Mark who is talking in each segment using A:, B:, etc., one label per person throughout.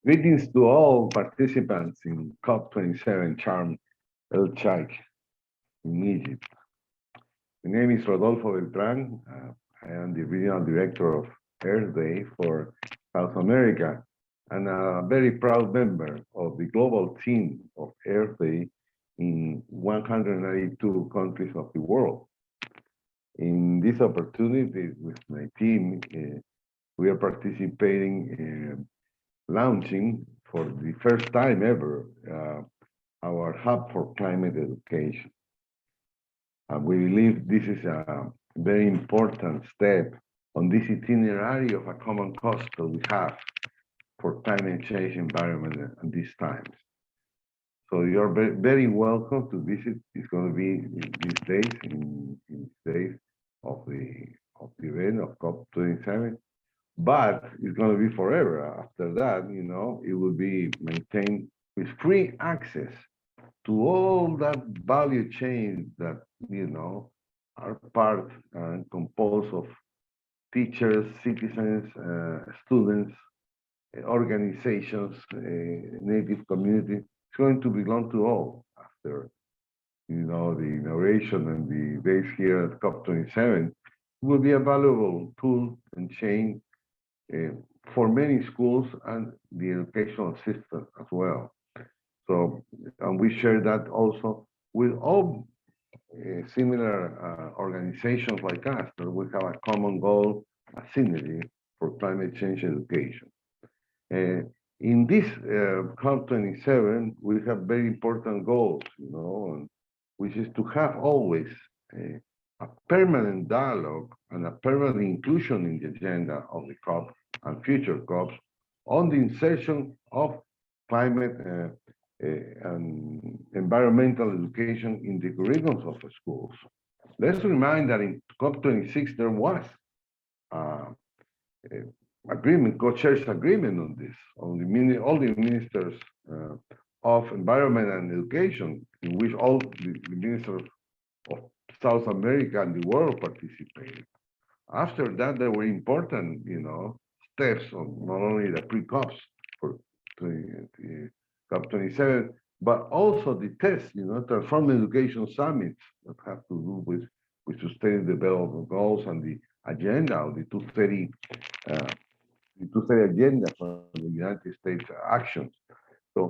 A: Greetings to all participants in COP27 Sharm El Sheik in Egypt. My name is Rodolfo Beltran. I am the regional director of EArthday for South America and a very proud member of the global team of EArthday in 192 countries of the world. In this opportunity with my team, we are participating launching for the first time ever our Hub for Climate Education. We believe this is a very important step on this itinerary of a common cause that we have for climate change environment at these times. So you're very welcome to visit. It's going to be these days, in days of the event of COP27. But it's going to be forever. After that, it will be maintained with free access to all that value chain that, are part and composed of teachers, citizens, students, organizations, native community. It's going to belong to all after, the inauguration and the days here at COP27. It will be a valuable tool and chain for many schools and the educational system as well. So, and we share that also with all similar organizations like us, that we have a common goal, a synergy for climate change education. In this COP27, we have very important goals, which is to have always a permanent dialogue and a permanent inclusion in the agenda of the COP and future COPs on the insertion of climate and environmental education in the curriculums of the schools. Let's remind that in COP26 there was agreement, co-chairs agreement on this, on all the ministers of environment and education, in which all the ministers of South America and the world participated. After that, there were important, steps on not only the pre-COPs for COP27, but also the tests, transform education summits that have to do with sustainable development goals and the agenda of the 230, agenda for the United States actions. So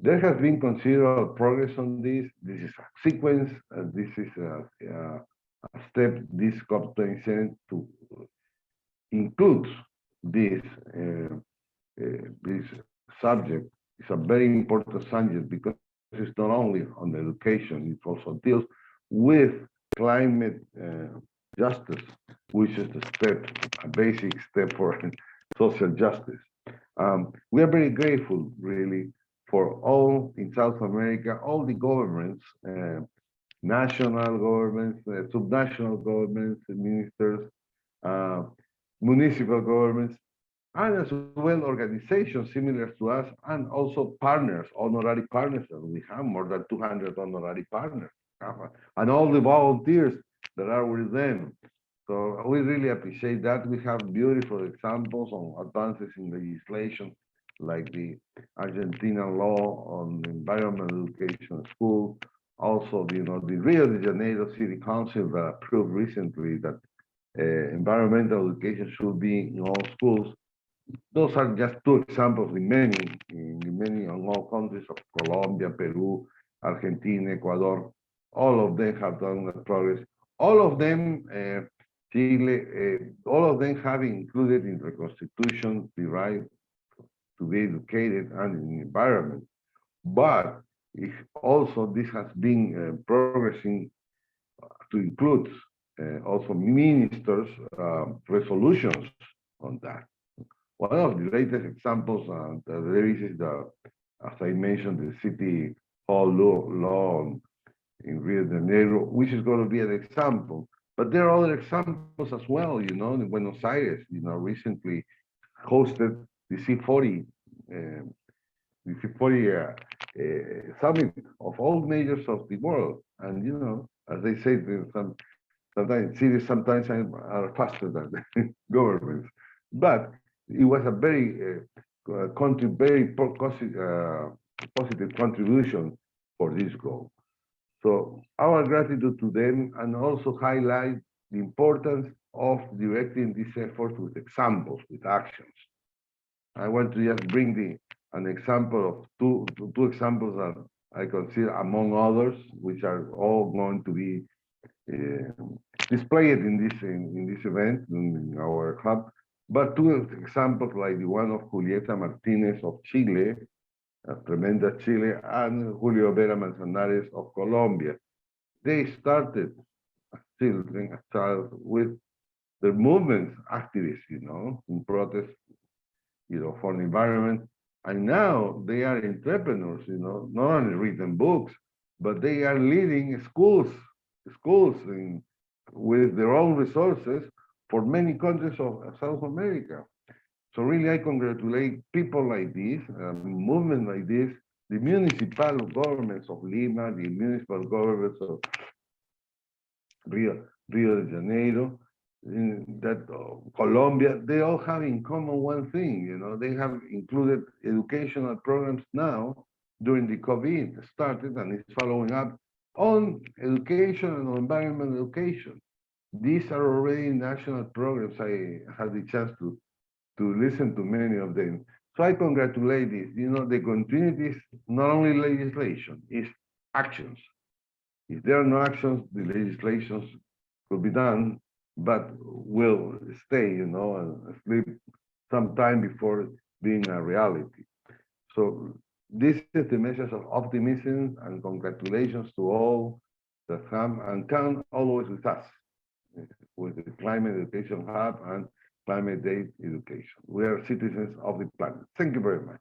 A: there has been considerable progress on this. This is a sequence, and this is a step, this COP27 to include this subject. It's a very important subject because it's not only on education, it also deals with climate justice, which is the step, a basic step for social justice. We are very grateful, really, for all in South America, all the governments, national governments, subnational governments, ministers, municipal governments, and as well organizations similar to us, and also partners, honorary partners, and we have more than 200 honorary partners, and all the volunteers that are with them. So we really appreciate that. We have beautiful examples on advances in legislation, like the Argentina law on environmental education at school. Also, the Rio de Janeiro City Council that approved recently that environmental education should be in all schools. Those are just two examples in many on all countries of Colombia, Peru, Argentina, Ecuador. All of them have done that progress. All of them, Chile, all of them have included in the Constitution the right to be educated and in the environment. But also this has been progressing to include also ministers' resolutions on that. One of the latest examples there is the, as I mentioned, the City Hall law in Rio de Janeiro, which is going to be an example. But there are other examples as well, in Buenos Aires, recently hosted the C40, summit of all majors of the world. And, as they say, sometimes cities are faster than governments. But it was a very positive contribution for this goal. So our gratitude to them, and also highlight the importance of directing this effort with examples, with actions. I want to just bring an example of two examples that I consider among others, which are all going to be uh, displayed in this event in our hub. But two examples like the one of Julieta Martinez of Chile, Tremenda Chile, and Julio Vera Manzanares of Colombia. They started children with the movement activists, in protest, for the environment. And now they are entrepreneurs, not only written books, but they are leading schools with their own resources for many countries of South America. So really, I congratulate people like this, movement like this, the municipal governments of Lima, the municipal governments of Rio de Janeiro, that Colombia, they all have in common one thing, they have included educational programs now during the COVID started, and it's following up on education and on environmental education. These are already national programs. I had the chance to listen to many of them. So I congratulate this. The continuity is not only legislation, it's actions. If there are no actions, the legislations could be done, but will stay, and sleep some time before being a reality. So this is the message of optimism and congratulations to all that have and can always with us, with the Climate Education Hub and Climate Date Education. We are citizens of the planet. Thank you very much.